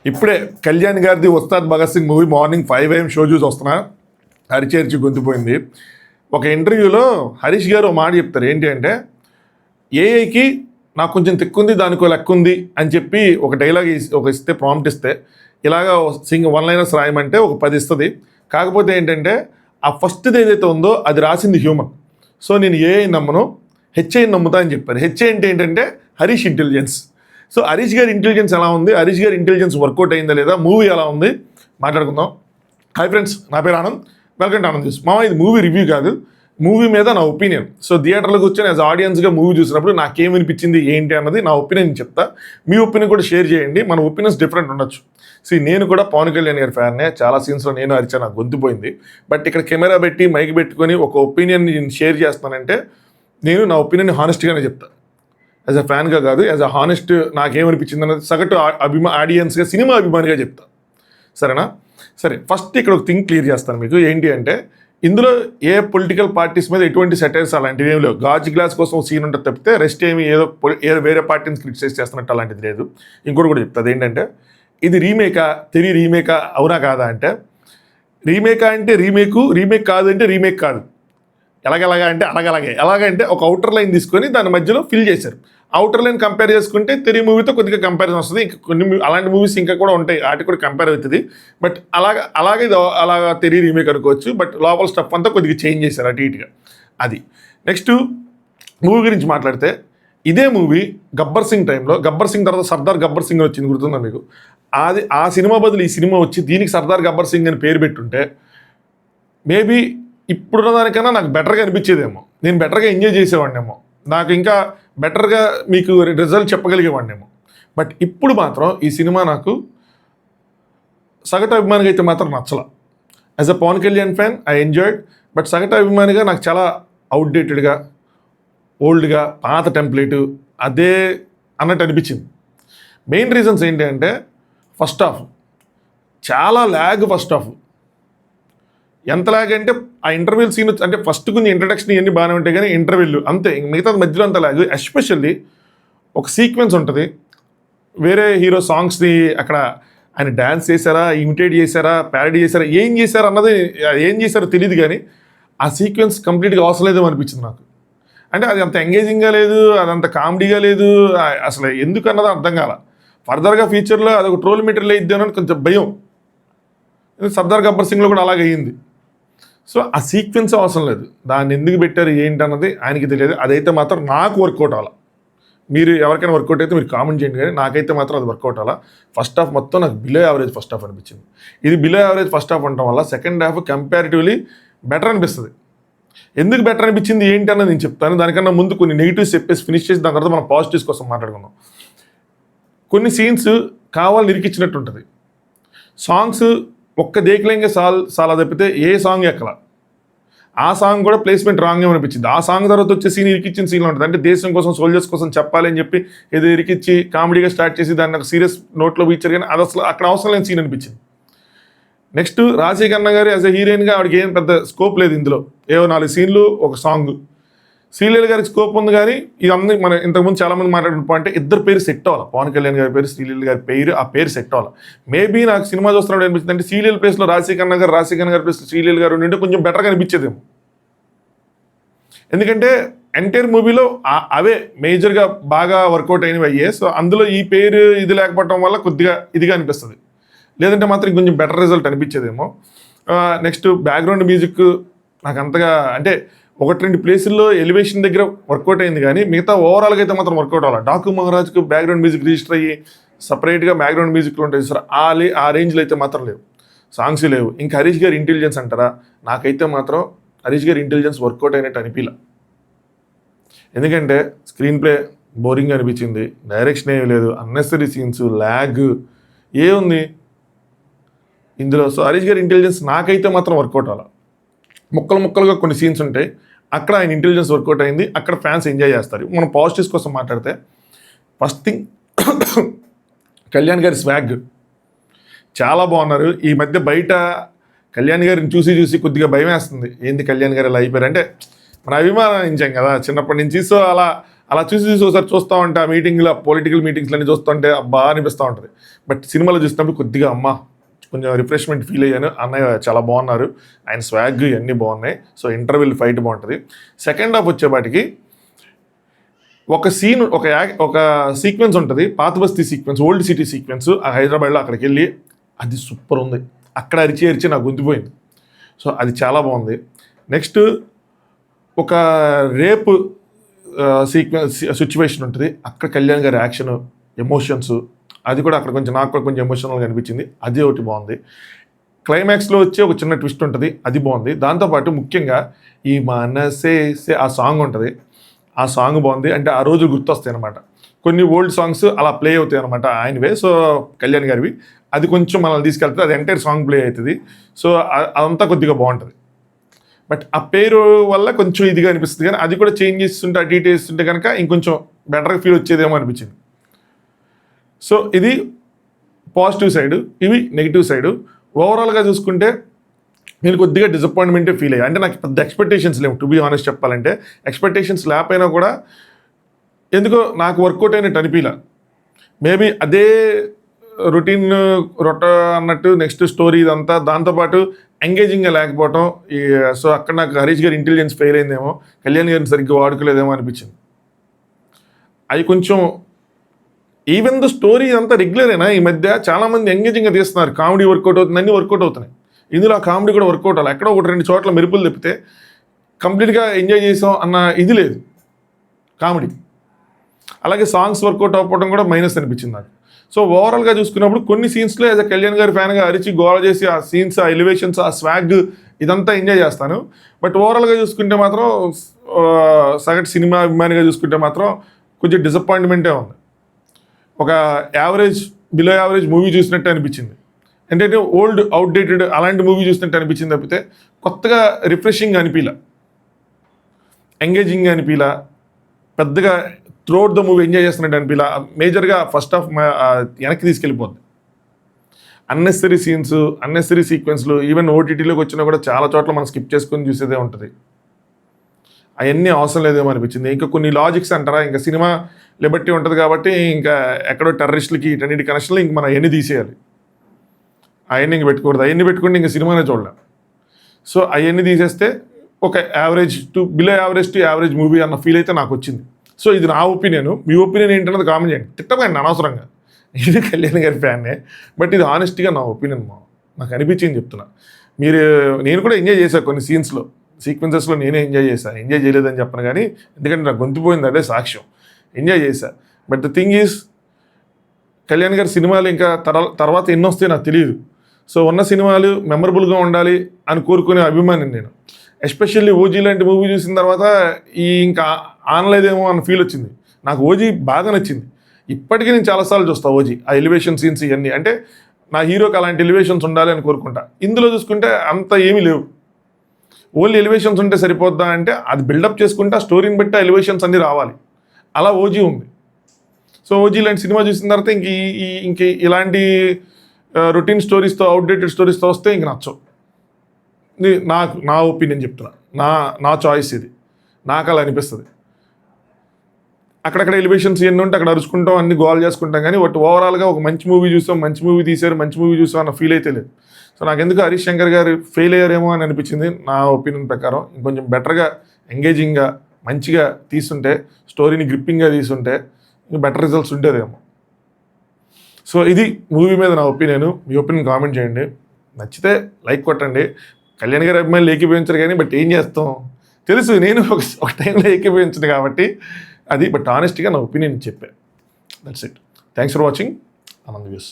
ఇప్పుడే కళ్యాణ్ గారిది Ustaad Bhagat Singh movie morning 5 AM show చూసి వస్తున్నా. హరిచేర్చి గొంతుపోయింది. ఒక ఇంటర్వ్యూలో హరీష్ గారు ఒక మాట చెప్తారు. ఏంటి అంటే, ఏఐకి నాకు కొంచెం తిక్కుంది, దానికో లెక్క ఉంది అని చెప్పి ఒక డైలాగ్ ఇస్తే, ప్రాంప్ట్ ఇస్తే, ఇలాగా వన్ లైనర్స్ రాయమంటే ఒక 10 ఇస్తుంది. కాకపోతే ఏంటంటే, ఆ ఫస్ట్ది ఏదైతే ఉందో అది రాసింది హ్యూమన్. సో నేను ఏఐ నమ్మను, హెచ్ఐ నమ్ముతా అని చెప్పారు. హెచ్ఐ అంటే ఏంటంటే హరీష్ ఇంటెలిజెన్స్. సో హరీష్ గారి ఇంటెలిజెన్స్ ఎలా ఉంది, హరీష్ గారి ఇంటెలిజెన్స్ వర్కౌట్ అయిందా లేదా, మూవీ ఎలా ఉంది మాట్లాడుకుందాం. హాయ్ ఫ్రెండ్స్, నా పేరు Anand, welcome to Anand news. ఇది మూవీ రివ్యూ కాదు, మూవీ మీద నా ఒపీనియన్. సో థియేటర్లోకి వచ్చి యాజ్ ఆడియన్స్గా మూవీ చూసినప్పుడు నాకేమనిపించింది ఏంటి అన్నది నా ఒపీనియన్ చెప్తా. మీ ఒపీనియన్ కూడా షేర్ చేయండి. మన ఒపీనియన్స్ డిఫరెంట్ ఉండొచ్చు. నేను కూడా పవన్ కళ్యాణ్ గారి ఫ్యాన్నే. చాలా సీన్స్లో నేను అరిచా, నాకు గొంతుపోయింది. బట్ ఇక్కడ కెమెరా పెట్టి మైక్ పెట్టుకొని ఒక ఒపీనియన్ షేర్ చేస్తానంటే నేను నా ఒపీనియన్ హానెస్ట్గానే చెప్తాను. యాజ్ అ ఫ్యాన్గా కాదు, యాజ్ అ హానెస్ట్ నాకేమనిపించింది అన్నది సగటు ఆడియన్స్గా, సినిమా అభిమానిగా చెప్తా. సరేనా? సరే, ఫస్ట్ ఇక్కడ ఒక థింగ్ క్లియర్ చేస్తాను మీకు. ఏంటి అంటే, ఇందులో ఏ పొలిటికల్ పార్టీస్ మీద ఎటువంటి సెటైర్స్ అలాంటివి ఏమి లేవు. గాజు గ్లాస్ కోసం సీన్ ఉంటుంది తప్పితే రెస్ట్ ఏమి ఏదో వేరే పార్టీని క్రిటిసైజ్ చేస్తున్నట్టు అలాంటిది లేదు. ఇంకోటి కూడా చెప్తుంది. ఏంటంటే, ఇది రీమేకా, రీమేకా అవునా కాదా అంటే, రీమేకా అంటే రీమేక్ కాదు అంటే రీమేక్ కాదు. ఎలాగలాగా అంటే ఎలాగంటే ఒక అవుటర్ లైన్ తీసుకొని దాని మధ్యలో ఫిల్ చేశారు. అవుటర్ లైన్ కంపేర్ చేసుకుంటే తెరి మూవీతో కొద్దిగా కంపారిజన్ వస్తుంది. ఇంకా కొన్ని అలాంటి మూవీస్ ఇంకా కూడా ఉంటాయి, వాటికి కూడా కంపేర్ అవుతుంది. బట్ అలాగే తెరి రీమేక్ అనుకోవచ్చు. బట్ లోపల స్టఫ్ అంతా కొద్దిగా చేంజ్ చేశారు అటు ఇటుగా. అది నెక్స్ట్ మూవీ గురించి మాట్లాడితే, ఇదే మూవీ గబ్బర్ సింగ్ టైంలో, గబ్బర్ సింగ్ తర్వాత సర్దార్ గబ్బర్ సింగ్ వచ్చింది, గుర్తుందా మీకు? ఆ సినిమా బదులు ఈ సినిమా వచ్చి దీనికి సర్దార్ గబ్బర్ సింగ్ అని పేరు పెట్టుంటే మేబీ ఇప్పుడున్న దానికన్నా నాకు బెటర్గా అనిపించేదేమో, నేను బెటర్గా ఎంజాయ్ చేసేవాడినేమో, నాకు ఇంకా బెటర్గా మీకు రిజల్ట్ చెప్పగలిగేవాడినేమో. బట్ ఇప్పుడు మాత్రం ఈ సినిమా నాకు సగటు అభిమానిగా అయితే మాత్రం నచ్చల. As a Pawan Kalyan fan I enjoyed. But సగటు అభిమానిగా నాకు చాలా అవుట్డేటెడ్గా, ఓల్డ్గా, పాత టెంప్లెట్ అదే అన్నట్టు అనిపించింది. మెయిన్ రీజన్స్ ఏంటి అంటే, ఫస్ట్ హాఫ్ చాలా ల్యాగ్. ఫస్ట్ హాఫ్ ఎంత ల్యాగ్ అంటే, ఆ ఇంటర్వ్యూల్ సీన్ అంటే ఫస్ట్ కొంచెం ఇంట్రడక్షన్ ఇవన్నీ బాగానే ఉంటాయి, కానీ ఇంటర్వ్యూలు అంతే, మిగతా మధ్యలో అంత ల్యాగ్. ఎస్పెషల్లీ ఒక సీక్వెన్స్ ఉంటుంది, వేరే హీరో సాంగ్స్ని అక్కడ ఆయన డ్యాన్స్ చేశారా, ఇమిటేట్ చేశారా, ప్యారడీ చేశారా, ఏం చేశారు అన్నది, ఏం చేశారో తెలియదు, కానీ ఆ సీక్వెన్స్ కంప్లీట్గా అవసరం లేదేమో అనిపించింది నాకు. అంటే అది అంత ఎంగేజింగ్గా లేదు, అదంత కామెడీగా లేదు, అసలు ఎందుకు అన్నది అర్థం కాల. ఫర్దర్గా ఫ్యూచర్లో అదొక ట్రోల్ మెటీరియల్ అయ్యిద్ది అని కొంచెం భయం. సర్దార్ గబ్బర్ సింగ్లో కూడా అలాగే అయ్యింది. సో ఆ సీక్వెన్స్ అవసరం లేదు, దాన్ని ఎందుకు పెట్టారు ఏంటి అన్నది ఆయనకి తెలియదు. అదైతే మాత్రం నాకు వర్కౌట్ అవ్వాలి. మీరు ఎవరికైనా వర్కౌట్ అయితే మీరు కామెంట్ చేయండి, కానీ నాకైతే మాత్రం అది వర్కౌట్ అవ్వాలి. ఫస్ట్ హాఫ్ మొత్తం నాకు బిలో యావరేజ్ ఫస్ట్ హాఫ్ అనిపించింది. ఇది బిలో యావరేజ్ ఫస్ట్ హాఫ్ ఉండటం వల్ల సెకండ్ హాఫ్ కంపారిటివ్లీ బెటర్ అనిపిస్తుంది. ఎందుకు బెటర్ అనిపించింది ఏంటి అన్నది నేను చెప్తాను. దానికన్నా ముందు కొన్ని నెగిటివ్స్ చెప్పేసి ఫినిష్ చేసి దాని తర్వాత మనం పాజిటివ్స్ కోసం మాట్లాడుకుందాం. కొన్ని సీన్స్ కావాలని ఇరికిచ్చినట్టు ఉంటుంది. సాంగ్స్ ఒక్క దేకులంగా చాలా తప్పితే ఏ సాంగ్ ఎక్కల. ఆ సాంగ్ కూడా ప్లేస్మెంట్ రాంగ్ అనిపించింది. ఆ సాంగ్ తర్వాత వచ్చే సీన్ ఇరికిచ్చిన సీన్లో ఉంటుంది. అంటే దేశం కోసం, సోల్జర్స్ కోసం చెప్పాలి అని చెప్పి ఏదో ఇరికిచ్చి కామెడీగా స్టార్ట్ చేసి దాన్ని ఒక సీరియస్ నోట్లో ఇచ్చారు, కానీ అది అసలు అక్కడ అవసరం లేని సీన్ అనిపించింది. నెక్స్ట్ రాజశేఖర్ గారు యాజ్ అ హీరోయిన్గా ఆవిడకి ఏం పెద్ద స్కోప్ లేదు ఇందులో. ఏవో 4 సీన్లు, ఒక సాంగ్. శ్రీలీల గారికి స్కోప్ ఉంది, కానీ ఇవన్నీ మనం ఇంతకుముందు చాలామంది మాట్లాడిన పాయింట్, ఇద్దరు పేరు సెట్ అవ్వాలి. పవన్ కళ్యాణ్ గారి పేరు, శ్రీలీల గారి పేరు, ఆ పేరు సెట్ అవ్వాలి. మేబీ నాకు సినిమా చూస్తున్నప్పుడు అనిపిస్తుంది అంటే, శ్రీలీల ప్లేస్లో రాజశేఖర్ గారి ప్లేస్లో శ్రీలీల గారు ఉంటే కొంచెం బెటర్గా అనిపించేదేమో. ఎందుకంటే ఎంటైర్ మూవీలో అవే మేజర్గా బాగా వర్కౌట్ అయినవి అయ్యే. సో అందులో ఈ పేరు ఇది లేకపోవడం వల్ల కొద్దిగా ఇదిగా అనిపిస్తుంది. లేదంటే మాత్రం కొంచెం బెటర్ రిజల్ట్ అనిపించేదేమో. నెక్స్ట్ బ్యాక్గ్రౌండ్ మ్యూజిక్ నాకు అంతగా, అంటే 1-2 ప్లేసుల్లో ఎలివేషన్ దగ్గర వర్కౌట్ అయింది, కానీ మిగతా ఓవరాల్గా అయితే మాత్రం వర్కౌట్ అవ్వాలి. డాకు మహారాజ్కి బ్యాక్గ్రౌండ్ మ్యూజిక్ రిజిస్టర్ అయ్యి సపరేట్గా బ్యాక్గ్రౌండ్ మ్యూజిక్లో ఉంటుంది సార్, ఆ రేంజ్లో అయితే మాత్రం లేవు, సాంగ్స్ లేవు. ఇంకా హరీష్ గారి ఇంటెలిజెన్స్ అంటారా, నాకైతే మాత్రం హరీష్ గారి ఇంటెలిజెన్స్ వర్కౌట్ అయినట్టు అనిపించలే. ఎందుకంటే స్క్రీన్ ప్లే బోరింగ్ అనిపించింది, డైరెక్షన్ ఏమీ లేదు, అన్నెసరీ సీన్స్, ల్యాగ్ ఏముంది ఇందులో. సో హరీష్ గారి ఇంటెలిజెన్స్ నాకైతే మాత్రం వర్కౌట్ అవ్వాలి. ముక్కలుగా కొన్ని సీన్స్ ఉంటాయి, అక్కడ ఆయన ఇంటెలిజెన్స్ వర్కౌట్ అయింది, అక్కడ ఫ్యాన్స్ ఎంజాయ్ చేస్తారు. మనం పాజిటివ్స్ కోసం మాట్లాడితే, ఫస్ట్ థింగ్ కళ్యాణ్ గారి స్వాగ్ చాలా బాగున్నారు. ఈ మధ్య బయట కళ్యాణ్ గారిని చూసి కొద్దిగా భయం వేస్తుంది. ఏంది కళ్యాణ్ గారు ఇలా అయిపోయారు అంటే, మన అభిమానించాం కదా చిన్నప్పటి నుంచి. సో అలా చూసి ఒకసారి చూస్తూ ఉంటే ఆ మీటింగ్లో పొలిటికల్ మీటింగ్స్లో అన్ని చూస్తుంటే అబ్బా అనిపిస్తూ ఉంటుంది. బట్ సినిమాలో చూసినప్పుడు కొద్దిగా కొంచెం రిఫ్రెష్మెంట్ ఫీల్ అయ్యాను. అన్నయ్య చాలా బాగున్నారు, ఆయన స్వాగ్ ఇవన్నీ బాగున్నాయి. సో ఇంటర్వెల్ ఫైట్ బాగుంటుంది. సెకండ్ హాఫ్ వచ్చేపాటికి ఒక సీన్ ఒక సీక్వెన్స్ ఉంటుంది, పాత బస్తీ సీక్వెన్స్, ఓల్డ్ సిటీ సీక్వెన్స్. ఆ హైదరాబాద్లో అక్కడికి వెళ్ళి అది సూపర్ ఉంది. అక్కడ అరిచి నాకు గొంతుపోయింది. సో అది చాలా బాగుంది. నెక్స్ట్ ఒక రేపు సిచ్యువేషన్ ఉంటుంది, అక్కడ కళ్యాణ్ గారి యాక్షన్, ఎమోషన్స్, అది కూడా అక్కడ నాకు కూడా కొంచెం ఎమోషనల్గా అనిపించింది. అది ఒకటి బాగుంది. క్లైమాక్స్లో వచ్చి ఒక చిన్న ట్విస్ట్ ఉంటుంది, అది బాగుంది. దాంతోపాటు ముఖ్యంగా ఈ మనసే ఆ సాంగ్ ఉంటుంది, ఆ సాంగ్ బాగుంది. అంటే ఆ రోజు గుర్తొస్తాయి అనమాట. కొన్ని ఓల్డ్ సాంగ్స్ అలా ప్లే అవుతాయి అనమాట ఆయనవే, సో కళ్యాణ్ గారివి. అది కొంచెం మనల్ని తీసుకెళ్తుంది, అది ఎంటైర్ సాంగ్ ప్లే అవుతుంది. సో అదంతా కొద్దిగా బాగుంటుంది. బట్ ఆ పేరు వల్ల కొంచెం ఇదిగా అనిపిస్తుంది, కానీ అది కూడా చేంజ్ చేస్తుంటే అటు ఇటు వేస్తుంటే కనుక ఇంకొంచెం బెటర్గా ఫీల్ వచ్చేదేమో అనిపించింది. సో ఇది పాజిటివ్ సైడు, ఇవి నెగిటివ్ సైడు. ఓవరాల్గా చూసుకుంటే నేను కొద్దిగా డిసప్పాయింట్మెంటే ఫీల్ అయ్యా. అంటే నాకు పెద్ద ఎక్స్పెక్టేషన్స్ లేవు, టు బీ ఆనెస్ట్ చెప్పాలంటే. ఎక్స్పెక్టేషన్స్ లేకపోయినా కూడా ఎందుకో నాకు వర్కౌట్ అయినట్టు అనిపించలే. మేబీ అదే రొట్ట అన్నట్టు నెక్స్ట్ స్టోరీ ఇదంతా, దాంతోపాటు ఎంగేజింగ్గా లేకపోవటం. సో అక్కడ నాకు హరీష్ గారి ఇంటెలిజెన్స్ ఫెయిల్ అయిందేమో, కళ్యాణ్ గారిని సరిగ్గా వాడుకోలేదేమో అనిపించింది. అవి కొంచెం ఈవెన్ ద స్టోరీ అంతా రెగ్యులరేనా, ఈ మధ్య చాలామంది ఎంగేజింగ్గా తీస్తున్నారు, కామెడీ వర్కౌట్ అవుతుంది, అన్నీ వర్కౌట్ అవుతున్నాయి. ఇందులో ఆ కామెడీ కూడా వర్కౌట్ అవ్వాలి. ఎక్కడో 1-2 చోట్ల మెరుపులు తప్పితే కంప్లీట్గా ఎంజాయ్ చేసాం అన్న ఇది లేదు కామెడీ. అలాగే సాంగ్స్ వర్కౌట్ అవ్వడం కూడా మైనస్ అనిపించింది నాకు. సో ఓవరాల్గా చూసుకున్నప్పుడు కొన్ని సీన్స్లో యాజ్ అ కళ్యాణ్ గారి ఫ్యాన్గా అరిచి గోల చేసి ఆ సీన్స్, ఆ ఎలివేషన్స్, ఆ స్వాగ్ ఇదంతా ఎంజాయ్ చేస్తాను. బట్ ఓవరాల్గా చూసుకుంటే మాత్రం సగటు సినిమా అభిమానిగా చూసుకుంటే మాత్రం కొంచెం డిసప్పాయింట్మెంటే ఉంది. ఒక యావరేజ్, బిలో యావరేజ్ మూవీ చూసినట్టు అనిపించింది. ఏంటంటే ఓల్డ్ అవుట్డేటెడ్ అలాంటి మూవీ చూసినట్టు అనిపించింది తప్పితే కొత్తగా రిఫ్రెషింగ్ అనిపించలే, ఎంగేజింగ్ అనిపించలే, పెద్దగా త్రూఅవుట్ ద మూవీ ఎంజాయ్ చేస్తున్నట్టు అనిపించలే. మేజర్గా ఫస్ట్ హాఫ్ వెనక్కి తీసుకెళ్ళిపోద్ది. అన్నెసరీ సీన్స్, అన్నెసరీ సీక్వెన్స్లు, ఈవెన్ ఓటీటీలోకి వచ్చినా కూడా చాలా చోట్ల మనం స్కిప్ చేసుకొని చూసేదే ఉంటుంది. అవన్నీ అవసరం లేదేమో అనిపించింది. ఇంకా కొన్ని లాజిక్స్ అంటారా, ఇంకా సినిమా లిబర్టీ ఉంటుంది కాబట్టి ఇంకా ఎక్కడో టెర్రరిస్టులకి ఇటన్నిటి కనెక్షన్లు ఇంక మనం అవన్నీ తీసేయాలి, అవన్నీ ఇంక పెట్టుకూడదు. అవన్నీ పెట్టుకుంటే ఇంక సినిమానే చూడలేం. సో అవన్నీ తీసేస్తే ఒక average to below average to average movie అన్న ఫీల్ అయితే నాకు వచ్చింది. సో ఇది నా ఒపీనియన్. మీ ఒపీనియన్ ఏంటన్నది కామెంట్ చేయండి. తిట్టకండి అనవసరంగా, ఇది కళ్యాణ్ గారి ఫ్యాన్నే, బట్ ఇది ఆనెస్ట్గా నా ఒపీనియన్. నాకు అనిపించింది చెప్తున్నా. నేను కూడా ఎంజాయ్ చేశాను కొన్ని సీక్వెన్సెస్లో నేనే ఎంజాయ్ చేశాను. ఎంజాయ్ చేయలేదని చెప్పను కానీ, ఎందుకంటే నాకు గొంతుపోయింది, అదే సాక్ష్యం. ఎంజాయ్ చేశా. But the thing is, Kalyan గారి సినిమాలు ఇంకా తర్వాత ఎన్ని వస్తాయో నాకు తెలియదు. సో ఉన్న సినిమాలు మెమరబుల్గా ఉండాలి అని కోరుకునే అభిమాని నేను. ఎస్పెషల్లీ ఓజీ లాంటి మూవీ చూసిన తర్వాత ఇంకా ఆనలేదేమో అన్న ఫీల్ వచ్చింది. నాకు ఓజీ బాగా నచ్చింది. ఇప్పటికీ నేను చాలాసార్లు చూస్తాను ఓజీ. ఆ ఎలివేషన్ సీన్స్ ఇవన్నీ, అంటే నా హీరోకి అలాంటి ఎలివేషన్స్ ఉండాలి అని కోరుకుంటా. ఇందులో చూసుకుంటే అంత ఏమీ లేవు. ఓన్లీ ఎలివేషన్స్ ఉంటే సరిపోద్దా అంటే, అది బిల్డప్ చేసుకుంటే ఆ స్టోరీని బట్టి ఆ ఎలివేషన్స్ అన్నీ రావాలి. అలా ఓజీ ఉంది. సో ఓజీ లాంటి సినిమా చూసిన తర్వాత ఇంక ఇలాంటి రొటీన్ స్టోరీస్తో, అవుట్డేటెడ్ స్టోరీస్తో వస్తే ఇంక నచ్చవు. నా ఒపీనియన్ చెప్తున్నా, నా చాయిస్ ఇది. నాకు అలా అనిపిస్తుంది. అక్కడక్కడ ఎలివేషన్స్ ఎన్ని ఉంటే అక్కడ అరుచుకుంటాం, అన్ని గోల్ చేసుకుంటాం, కానీ బట్ ఓవరాల్గా ఒక మంచి మూవీ చూసాం, మంచి మూవీ తీశారు, మంచి మూవీ చూసాం అన్న ఫీల్ అయితే లేదు. సో నాకు ఎందుకు హరీష్ శంకర్ గారు ఫెయిల్ అయ్యారేమో అని అనిపించింది నా ఒపీనియన్ ప్రకారం. ఇంకొంచెం బెటర్గా, ఎంగేజింగ్గా, మంచిగా తీసుంటే, స్టోరీని గ్రిప్పింగ్గా తీసుంటే బెటర్ రిజల్ట్స్ ఉండేదేమో. సో ఇది మూవీ మీద నా ఒపీనియన్. మీ ఒపీనియన్ కామెంట్ చేయండి. నచ్చితే లైక్ కొట్టండి. కళ్యాణ్ గారి అభిమానులు ఏకీభవించరు కానీ, బట్ ఏం చేస్తాం తెలుసు, నేను ఒక టైంలో ఏకీభవించను కాబట్టి అది. బట్ ఆనెస్ట్గా నా ఒపీనియన్ చెప్పాను. That's it. Thanks for watching. Anand views.